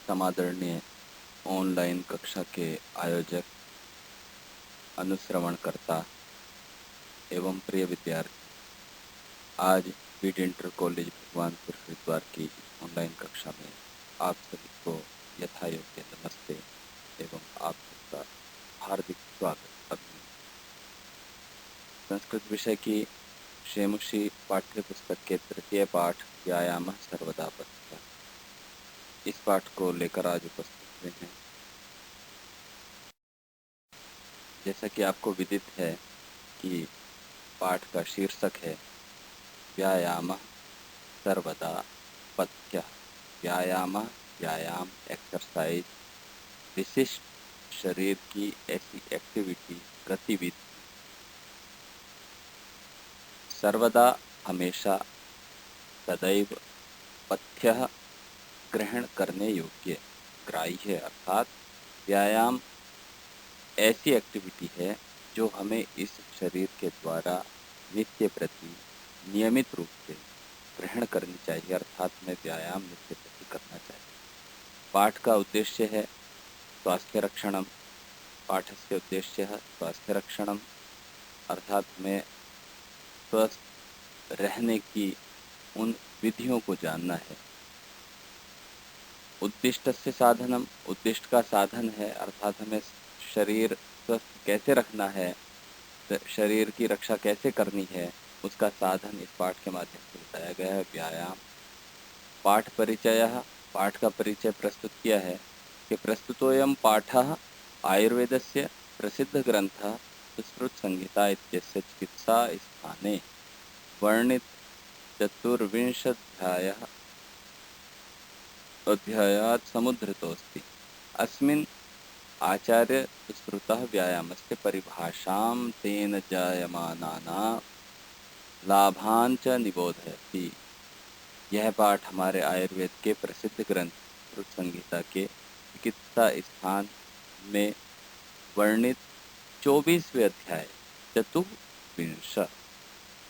समादरणीय online कक्षा के आयोजक, अनुश्रवणकर्ता एवं प्रिय विद्यार्थी, आज बीड इंटर कॉलेज भगवानपुर हरिद्वार की ऑनलाइन कक्षा में आप सभी को यथायोग्य नमस्ते एवं आप सबका हार्दिक स्वागत। अभिनंदन। संस्कृत विषय की शेमुषी पाठ्य पुस्तक के तृतीय पाठ व्यायामः सर्वदा पथ्यः, इस पाठ को लेकर आज उपस्थित हुए हैं। जैसा कि आपको विदित है कि पाठ का शीर्षक है व्यायामः सर्वदा पथ्यः। व्यायाम, एक्सरसाइज, विशिष्ट शरीर की ऐसी एक्टिविटी, गतिविधि सर्वदा, हमेशा, सदैव, पथ्यः ग्रहण करने योग्य, ग्राह्य, अर्थात व्यायाम ऐसी एक्टिविटी है जो हमें इस शरीर के द्वारा नित्य प्रति नियमित रूप से ग्रहण करनी चाहिए, अर्थात हमें व्यायाम नित्य प्रति करना चाहिए। पाठ का उद्देश्य है स्वास्थ्य रक्षणम। पाठस्य उद्देश्यः स्वास्थ्य रक्षणम, अर्थात हमें स्वस्थ रहने की उन विधियों को जानना है। उद्दिष्टस्य साधनम, उद्दिष्ट का साधन है, अर्थात हमें शरीर स्वस्थ कैसे रखना है, शरीर की रक्षा कैसे करनी है, उसका साधन इस पाठ के माध्यम से बताया गया है, व्यायाम। पाठ परिचयः, पाठ का परिचय प्रस्तुत किया है कि प्रस्तुतोऽयं पाठः आयुर्वेदस्य प्रसिद्धग्रन्थः सुश्रुतसंहिता इत्यस्य चिकित्सा स्थाने वर्णित अध्यायात् समुद्धृतोऽस्ति। अस्मिन् आचार्य सुश्रुतः व्यायामस्य परिभाषां तेन जायमानानां लाभान् च निबोधयति। यह पाठ हमारे आयुर्वेद के प्रसिद्ध ग्रंथ सुश्रुत संहिता के चिकित्सा स्थान में वर्णित 24वें अध्याय चतुर्विंश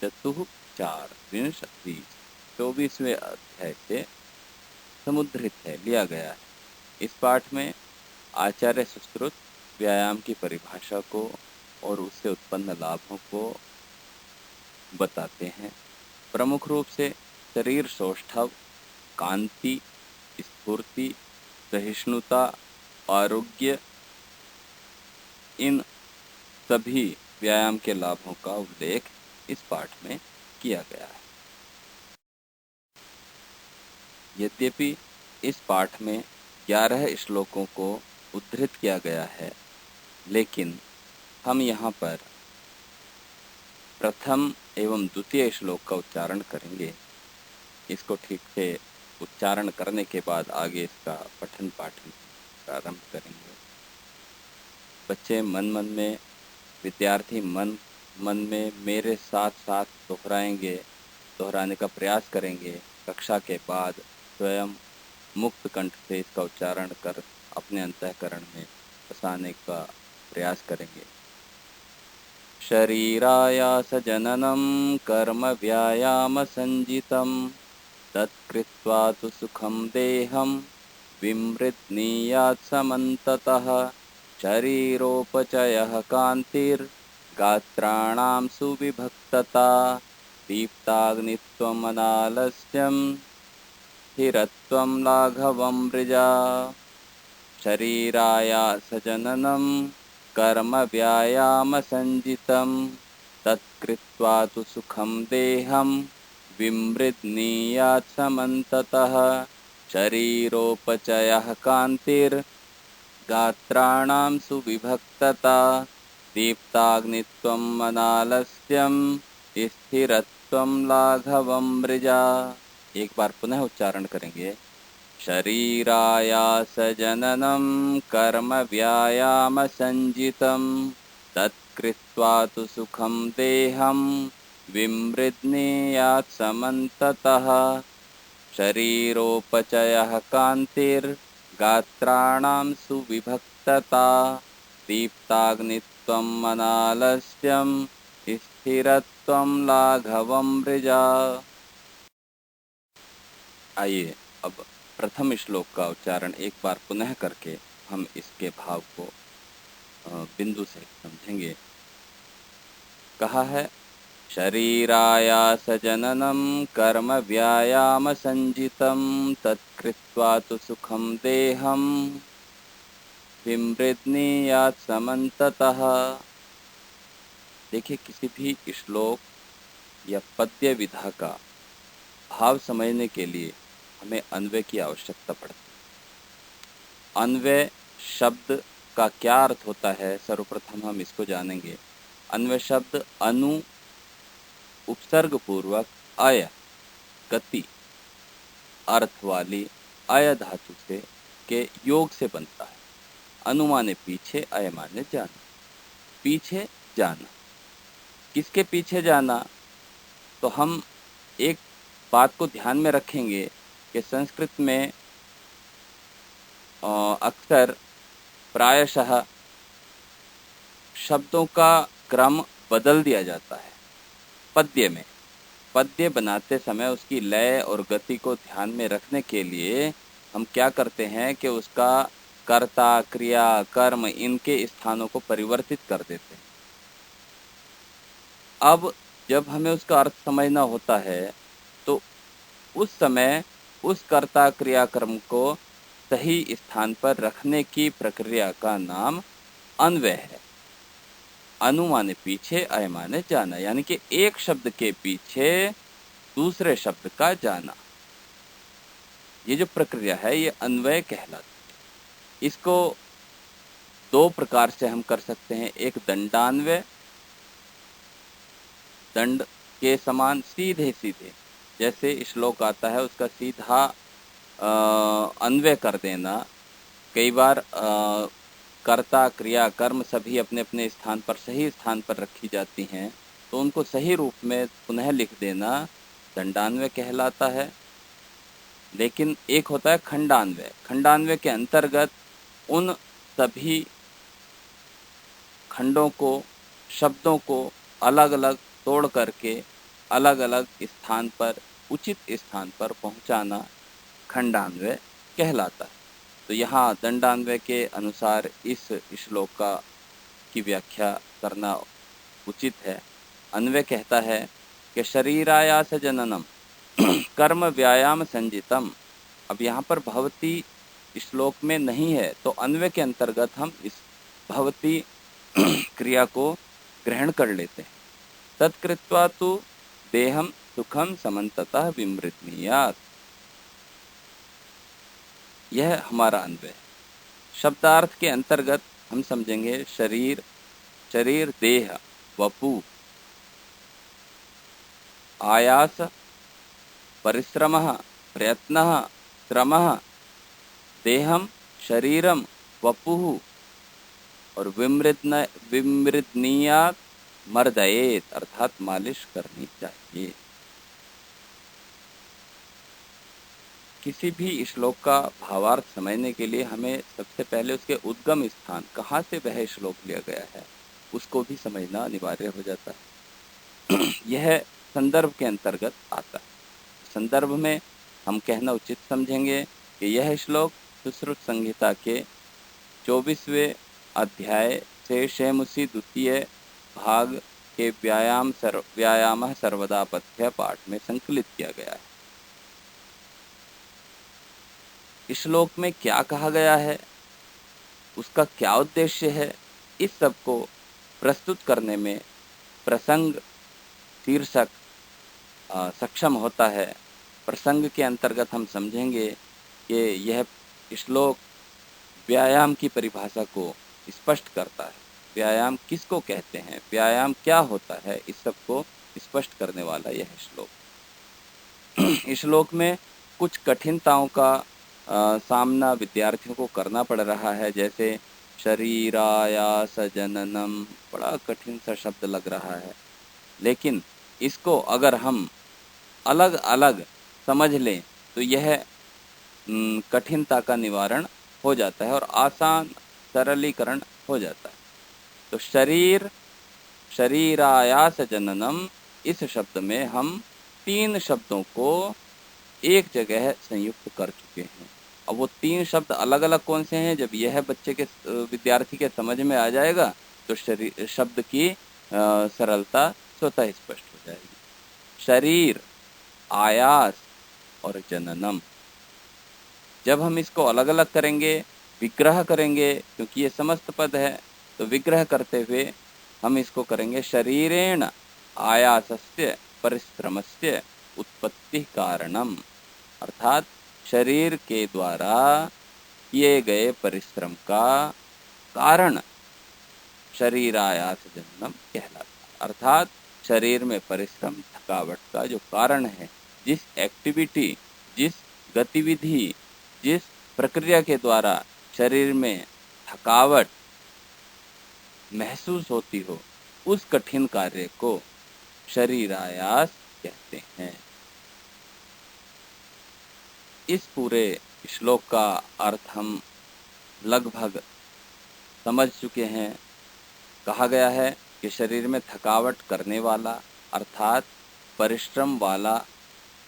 24वें अध्याय से समुद्धृत है, लिया गया है। इस पाठ में आचार्य सुश्रुत व्यायाम की परिभाषा को और उससे उत्पन्न लाभों को बताते हैं। प्रमुख रूप से शरीर सौष्ठव, कांति, स्फूर्ति, सहिष्णुता, आरोग्य, इन सभी व्यायाम के लाभों का उल्लेख इस पाठ में किया गया है। यद्यपि इस पाठ में 11 श्लोकों को उद्धृत किया गया है, लेकिन हम यहाँ पर प्रथम एवं द्वितीय श्लोक का उच्चारण करेंगे। इसको ठीक से उच्चारण करने के बाद आगे इसका पठन पाठन प्रारंभ करेंगे। बच्चे मन में, विद्यार्थी मन में मेरे साथ साथ दोहराने का प्रयास करेंगे। कक्षा के बाद स्वयं मुक्त कंठ से इसका उच्चारण कर अपने अंतःकरण में बसाने का प्रयास करेंगे। शरीरायासजननं कर्म व्यायाम संजितं तत्कृत्वा तु सुखं देहं विमृत्नीयात् समन्ततः। शरीरोपचयः कान्तिर्गात्राणां सुविभक्तता दीप्ताग्नित्वम् अनालस्यं स्थिरत्वं लाघवं मृजा। शरीरायासजननं कर्म व्यायाम संजितं तत्कृत्वा तु सुखं देहं विमृत्नीयात् समन्ततः। शरीरोपचयः कान्तिर्गात्राणां सुविभक्तता दीप्ताग्नित्वम् अनालस्यं स्थिरत्वं लाघवं मृजा। एक बार पुनः उच्चारण करेंगे। शरीरायासजननं कर्म व्यायाम संजितं तत्कृत्वा तु सुखं देहं विमृत्नीयात् समन्ततः। शरीरोपचयः कान्तिर्गात्राणां सुविभक्तता दीप्ताग्नित्वम् अनालस्यं स्थिरत्वं लाघवं मृजा। आइए अब प्रथम श्लोक का उच्चारण एक बार पुनः करके हम इसके भाव को बिंदु से समझेंगे। कहा है, शरीरायास जननम कर्म व्यायाम संजितम तत्कृत्वा तो सुखम देहम विमृद्नीयात् समन्ततः। देखिए, किसी भी श्लोक या पद्य विधा का भाव समझने के लिए हमें अन्वय की आवश्यकता पड़ती है। अन्वय शब्द का क्या अर्थ होता है, सर्वप्रथम हम इसको जानेंगे। अन्वय शब्द अनु उपसर्ग पूर्वक अय गति अर्थ वाली अय धातु से के योग से बनता है। अनु माने पीछे, अय माने जाना। पीछे जाना, किसके पीछे जाना? तो हम एक बात को ध्यान में रखेंगे कि संस्कृत में अक्सर प्रायशः शब्दों का क्रम बदल दिया जाता है। पद्य में पद्य बनाते समय उसकी लय और गति को ध्यान में रखने के लिए हम क्या करते हैं कि उसका कर्ता, क्रिया, कर्म इनके स्थानों को परिवर्तित कर देते हैं। अब जब हमें उसका अर्थ समझना होता है तो उस समय उस कर्ता, क्रिया, कर्म को सही स्थान पर रखने की प्रक्रिया का नाम अन्वय है। अनु माने पीछे, अय माने जाना, यानी कि एक शब्द के पीछे दूसरे शब्द का जाना। ये जो प्रक्रिया है ये अन्वय कहलाती है। इसको दो प्रकार से हम कर सकते हैं। एक दंडान्वय, दंड के समान सीधे सीधे, जैसे श्लोक आता है उसका सीधा अन्वय कर देना। कई बार कर्ता, क्रिया, कर्म सभी अपने अपने स्थान पर, सही स्थान पर रखी जाती हैं, तो उनको सही रूप में पुनः लिख देना दंडान्वय कहलाता है। लेकिन एक होता है खंडान्वय। खंडान्वय के अंतर्गत उन सभी खंडों को, शब्दों को अलग अलग तोड़ करके अलग अलग स्थान पर, उचित स्थान पर पहुंचाना खंडान्वय कहलाता है। तो यहाँ दंडान्वय के अनुसार इस श्लोक की व्याख्या करना उचित है। अन्वय कहता है कि शरीरायास जननम कर्म व्यायाम संजितम। अब यहाँ पर भवती श्लोक में नहीं है, तो अन्वय के अंतर्गत हम इस भवती क्रिया को ग्रहण कर लेते हैं। तत्कृत्वा तु देहम सुखम समन्ततः विमृद्नीयात्। यह हमारा अन्वय है। शब्दार्थ के अंतर्गत हम समझेंगे शरीर, शरीर देह, वपु, आयास, परिश्रमः, प्रयत्नः, श्रमः, देहम, शरीरम, वपुः और विमृद्नीयात् मर्दयेत, अर्थात मालिश करनी चाहिए। किसी भी श्लोक का भावार्थ समझने के लिए हमें सबसे पहले उसके उद्गम स्थान, कहाँ से वह श्लोक लिया गया है, उसको भी समझना अनिवार्य हो जाता है। यह संदर्भ के अंतर्गत आता है। संदर्भ में हम कहना उचित समझेंगे कि यह श्लोक सुश्रुत संहिता के 24वें अध्याय से शेमुसी द्वितीय भाग के व्यायाम सर्वदा पथ्य पाठ में संकलित किया गया है। इस श्लोक में क्या कहा गया है, उसका क्या उद्देश्य है, इस सब को प्रस्तुत करने में प्रसंग शीर्षक सक्षम होता है। प्रसंग के अंतर्गत हम समझेंगे कि यह श्लोक व्यायाम की परिभाषा को स्पष्ट करता है। व्यायाम किसको कहते हैं, व्यायाम क्या होता है, इस सब को स्पष्ट करने वाला यह श्लोक। इस श्लोक में कुछ कठिनताओं का सामना विद्यार्थियों को करना पड़ रहा है। जैसे शरीरायास जननम, बड़ा कठिन सा शब्द लग रहा है, लेकिन इसको अगर हम अलग अलग समझ लें तो यह कठिनता का निवारण हो जाता है और आसान सरलीकरण हो जाता है। तो शरीर, शरीरायास जननम, इस शब्द में हम 3 शब्दों को एक जगह संयुक्त कर चुके हैं। अब वो 3 शब्द अलग अलग कौन से हैं, जब यह बच्चे के विद्यार्थी के समझ में आ जाएगा तो शब्द की सरलता स्वतः स्पष्ट हो जाएगी। शरीर, आयास और जननम, जब हम इसको अलग अलग करेंगे, विग्रह करेंगे, क्योंकि ये समस्त पद है, तो विग्रह करते हुए हम इसको करेंगे शरीरेण आयासस्य परिश्रमस्य उत्पत्ति कारणम, अर्थात शरीर के द्वारा किए गए परिश्रम का कारण शरीरायास जननम कहलाता। अर्थात शरीर में परिश्रम, थकावट का जो कारण है, जिस एक्टिविटी, जिस गतिविधि, जिस प्रक्रिया के द्वारा शरीर में थकावट महसूस होती हो, उस कठिन कार्य को शरीरायास कहते हैं। इस पूरे श्लोक का अर्थ हम लगभग समझ चुके हैं। कहा गया है कि शरीर में थकावट करने वाला अर्थात परिश्रम वाला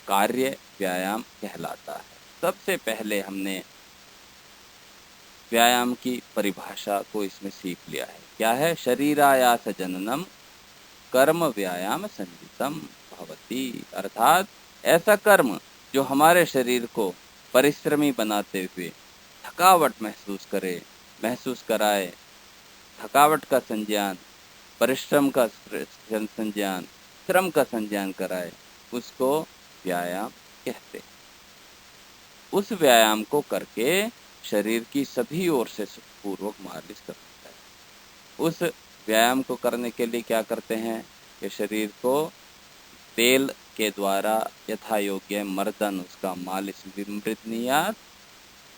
कार्य व्यायाम कहलाता है। सबसे पहले हमने व्यायाम की परिभाषा को इसमें सीख लिया है। क्या है? शरीरायास जननम कर्म व्यायाम संजितम भवति, अर्थात ऐसा कर्म जो हमारे शरीर को परिश्रमी बनाते हुए थकावट महसूस कराए, थकावट का संज्ञान, परिश्रम का संज्ञान, श्रम का संज्ञान कराए, उसको व्यायाम कहते हैं। उस व्यायाम को करके शरीर की सभी ओर से सुखपूर्वक मालिश करना है। उस व्यायाम को करने के लिए क्या करते हैं कि शरीर को तेल के द्वारा यथा योग्य मर्दन, उसका मालिश, विमृतनीयात,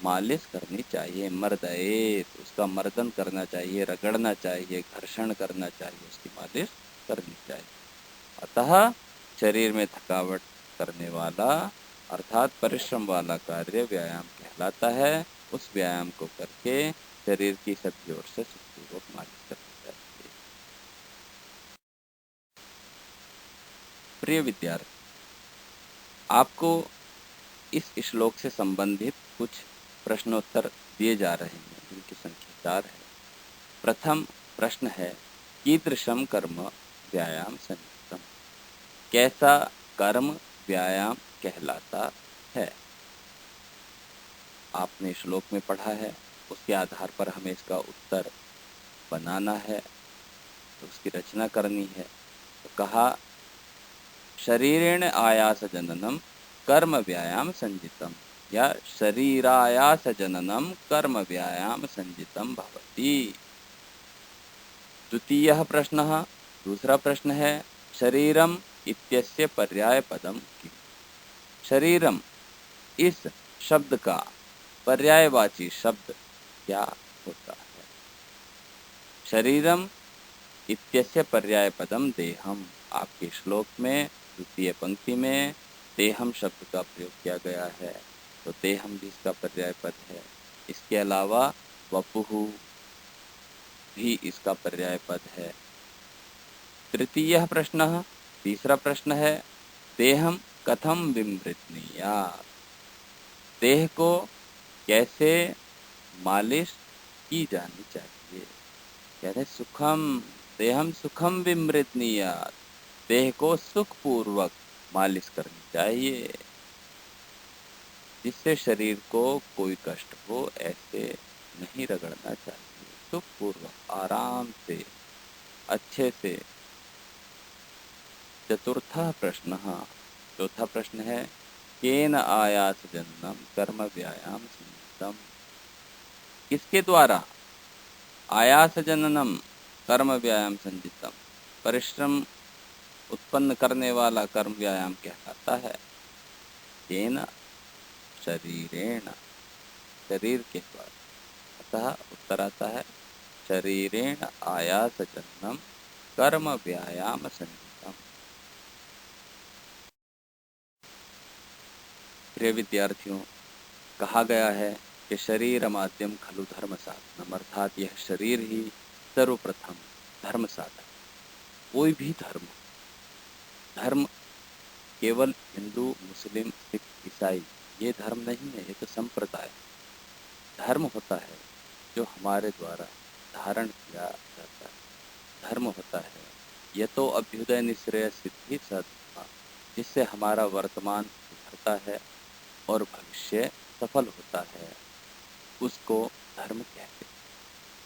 मालिश करनी चाहिए। मर्दयेत, उसका मर्दन करना चाहिए, रगड़ना चाहिए, घर्षण करना चाहिए, उसकी मालिश करनी चाहिए। अतः शरीर में थकावट करने वाला अर्थात परिश्रम वाला कार्य व्यायाम कहलाता है। उस व्यायाम को करके शरीर की सभी ओर से सुखपूर्वक मालिश करनी चाहिए। प्रिय विद्यार्थी, आपको इस श्लोक से संबंधित कुछ प्रश्नोत्तर दिए जा रहे हैं, जिनकी संख्या 4 है। प्रथम प्रश्न है, कीदृशम कर्म व्यायाम संयुक्तम, कैसा कर्म व्यायाम कहलाता है? आपने श्लोक में पढ़ा है, उसके आधार पर हमें इसका उत्तर बनाना है, तो उसकी रचना करनी है। तो कहा, शरीरेण आयास जननम कर्म व्यायाम संजितम, या शरीरायास जननम कर्म व्यायाम संजितम भवति। द्वितीयः प्रश्नः, दूसरा प्रश्न है, शरीरम इत्यस्य पर्याय पदम किम? शरीरम, इस शब्द का पर्यायवाची शब्द क्या होता है? शरीरम इत्यस्य पर्याय पदम देहम, आपके श्लोक में द्वितीय पंक्ति में देहम शब्द का प्रयोग किया गया है, तो देहम भी इसका पर्याय पद है। इसके अलावा वपुहु भी इसका पर्याय पद है। तृतीयः प्रश्नः, तीसरा प्रश्न है, देहम कथम विमृतनीयात्, देह को कैसे मालिश की जानी चाहिए? कहते सुखम, देहम सुखम विमृतनीयात्, देह को सुखपूर्वक मालिश करनी चाहिए, जिससे शरीर को कोई कष्ट हो ऐसे नहीं रगड़ना चाहिए, सुखपूर्वक आराम से, अच्छे से। चतुर्थः प्रश्नः, चौथा प्रश्न है, केन आयास जननम कर्म व्यायाम संयुक्तम, किसके द्वारा आयास जननम कर्म व्यायाम संजितम, परिश्रम उत्पन्न करने वाला कर्म व्यायाम कहलाता है? केन, शरीरेण, शरीर के द्वारा। अतः उत्तर आता है, शरीरेण आयास जननम कर्म व्यायाम संजितम। प्रिय विद्यार्थियों, कहा गया है कि शरीर माध्यम खलु धर्म साधनम, अर्थात यह शरीर ही सर्वप्रथम धर्म साधन। कोई भी धर्म केवल हिंदू, मुस्लिम, सिख, ईसाई ये धर्म नहीं है, ये तो संप्रदाय धर्म होता है जो हमारे द्वारा धारण किया जाता है। धर्म होता है यह तो अभ्युदय निश्रेय सिद्धि सद्मा, जिससे हमारा वर्तमान सुधरता है और भविष्य सफल होता है, उसको धर्म कहते हैं।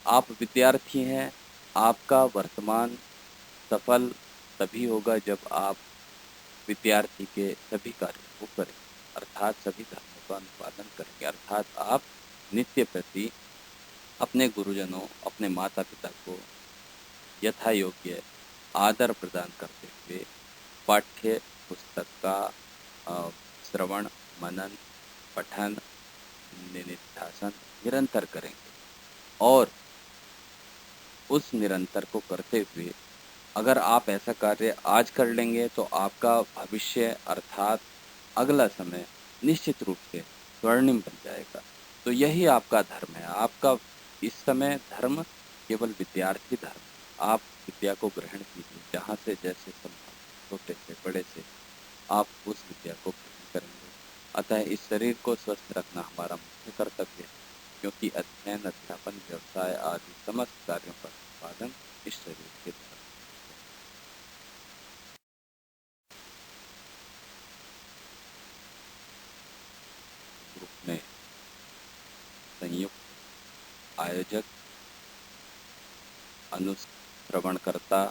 आप विद्यार्थी हैं, आपका वर्तमान सफल तभी होगा जब आप विद्यार्थी के सभी कार्यों को करें, अर्थात सभी धर्मों का अनुपालन करेंगे, अर्थात आप नित्य प्रति अपने गुरुजनों, अपने माता पिता को यथा योग्य आदर प्रदान करते हुए पाठ्य पुस्तक का श्रवण, मनन, पठन, निधिध्यासन निरंतर करेंगे और उस निरंतर को करते हुए अगर आप ऐसा कार्य आज कर लेंगे तो आपका भविष्य अर्थात अगला समय निश्चित रूप से स्वर्णिम बन जाएगा। तो यही आपका धर्म है। आपका इस समय धर्म केवल विद्यार्थी धर्म। आप विद्या को ग्रहण कीजिए, जहाँ से जैसे संभव, छोटे से बड़े से आप उस विद्या को ग्रहण करेंगे। अतः इस शरीर को स्वस्थ रखना हमारा मुख्य कर्तव्य है, क्योंकि अध्ययन, अध्यापन, व्यवसाय आदि समस्त कार्यों का संपादन इस शरीर के द्वारा ग्रुप में संयुक्त आयोजक, अनुश्रवणकर्ता,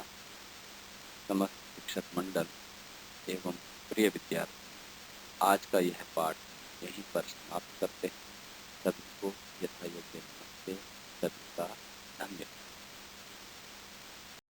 समस्त शिक्षक मंडल एवं प्रिय विद्यार्थी, आज का यह पाठ यहीं पर समाप्त करते हैं। सभी को यथायोग्य नमस्ते, सभी का धन्यवाद।